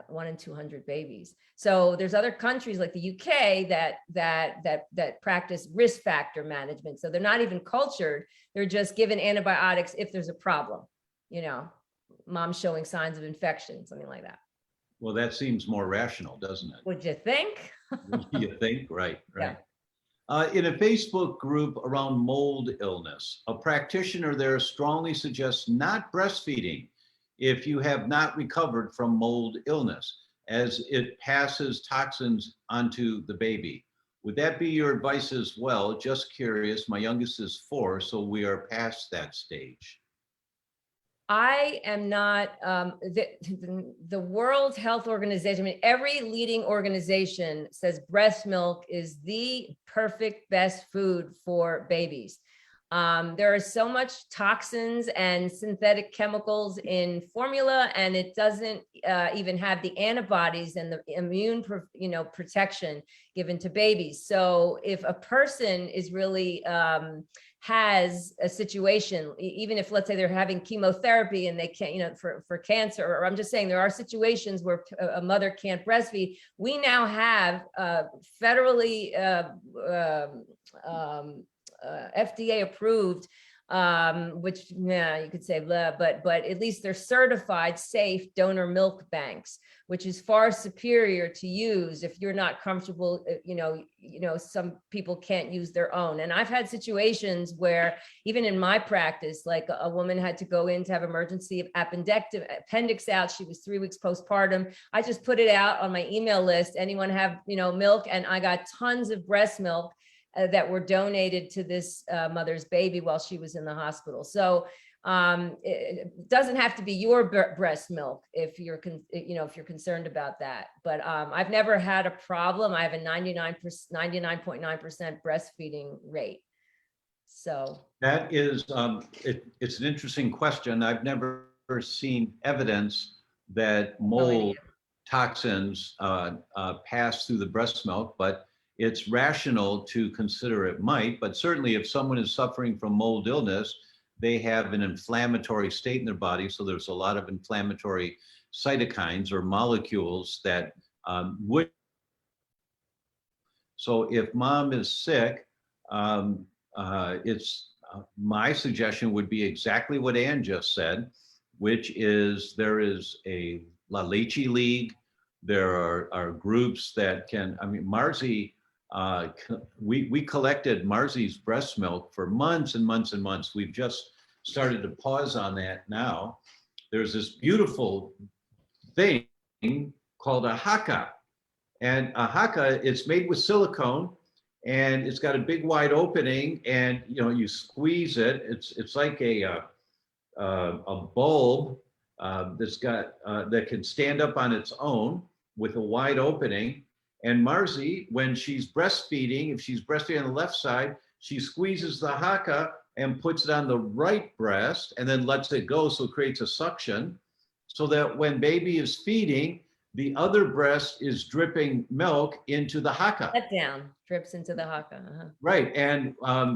1 in 200 babies. So there's other countries like the UK that practice risk factor management. So they're not even cultured. They're just given antibiotics if there's a problem, mom showing signs of infection, something like that. Well, that seems more rational, doesn't it? Would you think? You think? Right. Yeah. In a Facebook group around mold illness, a practitioner there strongly suggests not breastfeeding if you have not recovered from mold illness, as it passes toxins onto the baby. Would that be your advice as well? Just curious. My youngest is 4, so we are past that stage. I am not, the World Health Organization, I mean, every leading organization says breast milk is the perfect best food for babies. There are so much toxins and synthetic chemicals in formula, and it doesn't even have the antibodies and the immune, protection given to babies. So if a person is really has a situation, even if let's say they're having chemotherapy and they can't, for cancer, or I'm just saying there are situations where a mother can't breastfeed. We now have federally FDA approved, which you could say blah, but at least they're certified safe donor milk banks, which is far superior to use if you're not comfortable. Some people can't use their own. And I've had situations where even in my practice, like a woman had to go in to have emergency appendix out. She was 3 weeks postpartum. I just put it out on my email list. Anyone have, milk? And I got tons of breast milk that were donated to this mother's baby while she was in the hospital. So it doesn't have to be your breast milk if you're, if you're concerned about that. But I've never had a problem. I have a 99.9% breastfeeding rate. So that is, it's an interesting question. I've never seen evidence that mold toxins pass through the breast milk, but it's rational to consider it might. But certainly if someone is suffering from mold illness, they have an inflammatory state in their body. So there's a lot of inflammatory cytokines or molecules that would. So if mom is sick, my suggestion would be exactly what Anne just said, which is there is a La Leche League. There are groups that can, Marzi, we collected Marzi's breast milk for months and months and months. We've just started to pause on that now. There's this beautiful thing called a haka. And a haka, it's made with silicone and it's got a big wide opening, and you squeeze it. It's like a bulb that can stand up on its own with a wide opening. And Marzi, when she's breastfeeding, if she's breastfeeding on the left side, she squeezes the haka and puts it on the right breast and then lets it go. So it creates a suction so that when baby is feeding, the other breast is dripping milk into the haka. Let down, drips into the haka. Right. And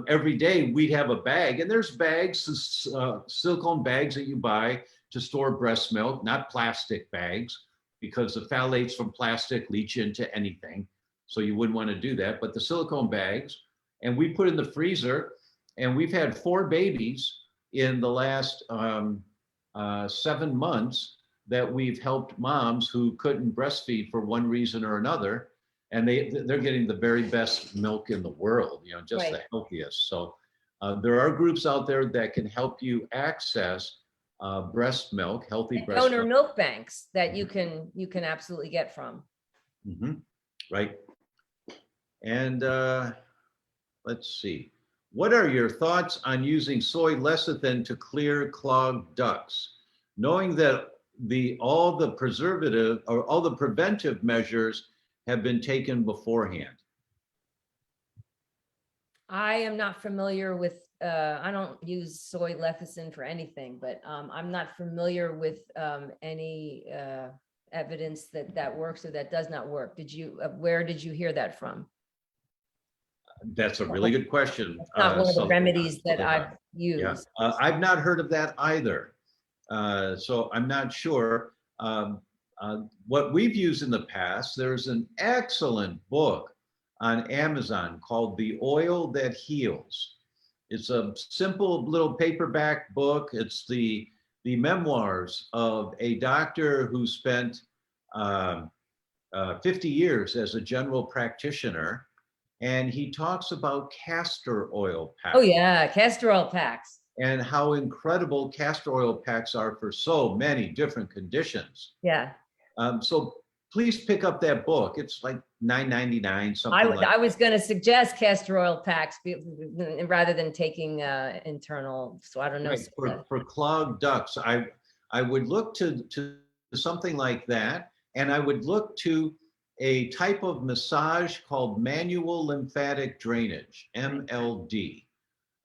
every day we'd have a bag, and there's bags, silicone bags that you buy to store breast milk, not plastic bags, because the phthalates from plastic leach into anything. So you wouldn't want to do that. But the silicone bags, and we put in the freezer, and we've had 4 babies in the last 7 months that we've helped moms who couldn't breastfeed for one reason or another, and they're getting the very best milk in the world, you know, just Right. the healthiest. So there are groups out there that can help you access breast milk, healthy And breast donor milk. milk banks that you can absolutely get from. Right. And let's see. What are your thoughts on using soy lecithin to clear clogged ducts? Knowing that all the preservative or all the preventive measures have been taken beforehand. I am not familiar with, I don't use soy lecithin for anything, but I'm not familiar with any evidence that that works or that does not work. Where did you hear that from? That's a really good question. It's not one of the So- remedies that I've used. Yeah, I've not heard of that either. So I'm not sure. What we've used in the past, there's an excellent book on Amazon called The Oil That Heals. It's a simple little paperback book. It's the memoirs of a doctor who spent 50 years as a general practitioner. And he talks about castor oil packs. Oh yeah, castor oil packs. And how incredible castor oil packs are for so many different conditions. Yeah. So please pick up that book. It's like $9.99, something like that. I was going to suggest castor oil packs rather than taking internal. So I don't know. Right. For clogged ducts, I would look to something like that, and I would look to a type of massage called manual lymphatic drainage, MLD,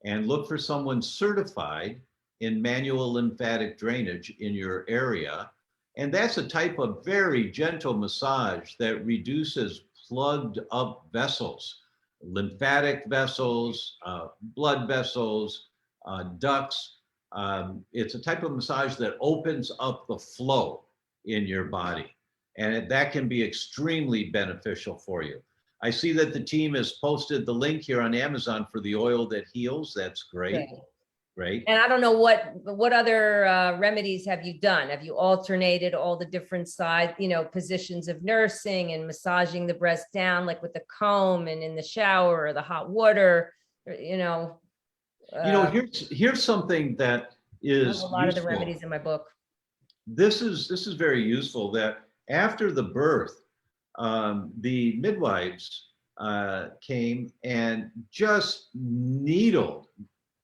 and look for someone certified in manual lymphatic drainage in your area. And that's a type of very gentle massage that reduces plugged up vessels, lymphatic vessels, blood vessels, ducts. It's a type of massage that opens up the flow in your body. And that can be extremely beneficial for you. I see that the team has posted the link here on Amazon for the oil that heals. That's great. Okay. Great. And I don't know what other remedies have you done? Have you alternated all the different side, positions of nursing and massaging the breast down, like with the comb and in the shower or the hot water, here's something that is a lot useful. of the remedies in my book. This is very useful, that after the birth, the midwives came and just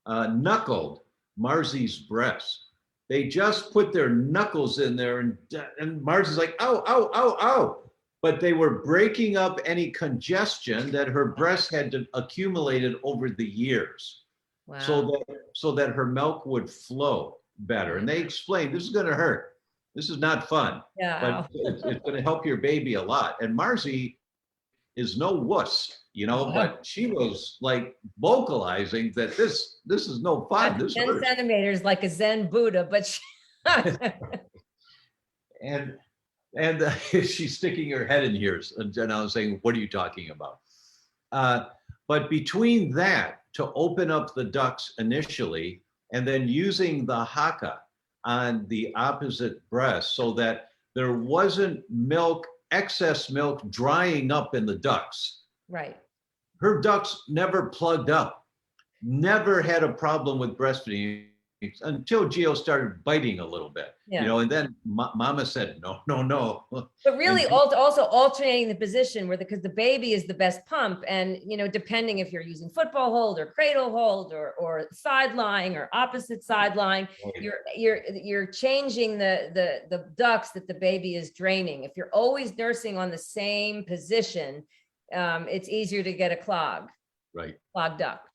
knuckled Marzi's breast. They just put their knuckles in there, and Marzi's like, ow, ow, ow, ow. But they were breaking up any congestion that her breast had accumulated over the years. Wow. So that her milk would flow better. And they explained, this is going to hurt. This is not fun. Yeah. But it's going to help your baby a lot. And Marzi is no wuss, but she was like vocalizing that this is no fun. This 10 hurts. centimeters like a Zen Buddha, but And she's sticking her head in here, and I was saying, what are you talking about? But between that, to open up the ducts initially, and then using the haka on the opposite breast so that there wasn't excess milk drying up in the ducts. right. Her ducts never plugged up, never had a problem with breastfeeding until Gio started biting a little bit, and then mama said, no. But really also alternating the position because the baby is the best pump. And, depending if you're using football hold or cradle hold or side lying or opposite side lying, you're changing the ducts that the baby is draining. If you're always nursing on the same position, it's easier to get a clogged duct.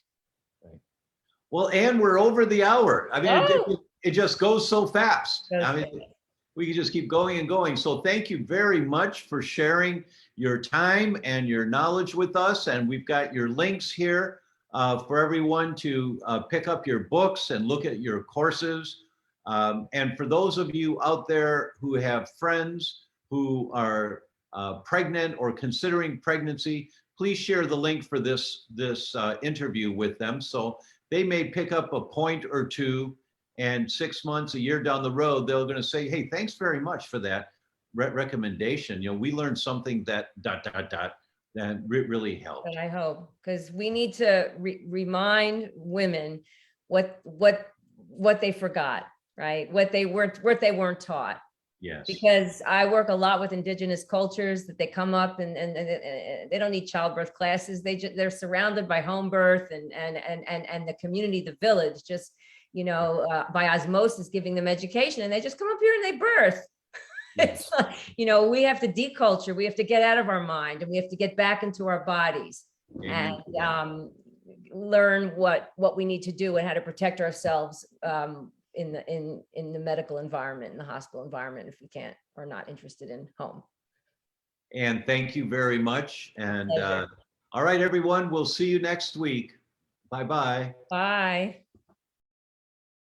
Well, Anne, we're over the hour. I mean, Oh, it just goes so fast. goes I mean, fast. we can just keep going and going. So thank you very much for sharing your time and your knowledge with us. And we've got your links here for everyone to pick up your books and look at your courses. And for those of you out there who have friends who are pregnant or considering pregnancy, please share the link for this interview with them. So they may pick up a point or two, and 6 months, a year down the road, they're going to say, "Hey, thanks very much for that recommendation. You know, we learned something that ... that really helped." And I hope, because we need to remind women what they forgot, right? What they weren't taught. Yes. Because I work a lot with indigenous cultures that they come up and they don't need childbirth classes. They're surrounded by home birth and the community, the village, just, you know, by osmosis, giving them education, and they just come up here and they birth. It's like, you know, we have to deculture, we have to get out of our mind, and we have to get back into our bodies. Amen. And learn what we need to do and how to protect ourselves in the medical environment, in the hospital environment, if we can't or not interested in home. And thank you very much. And all right, everyone, we'll see you next week. Bye-bye. Bye.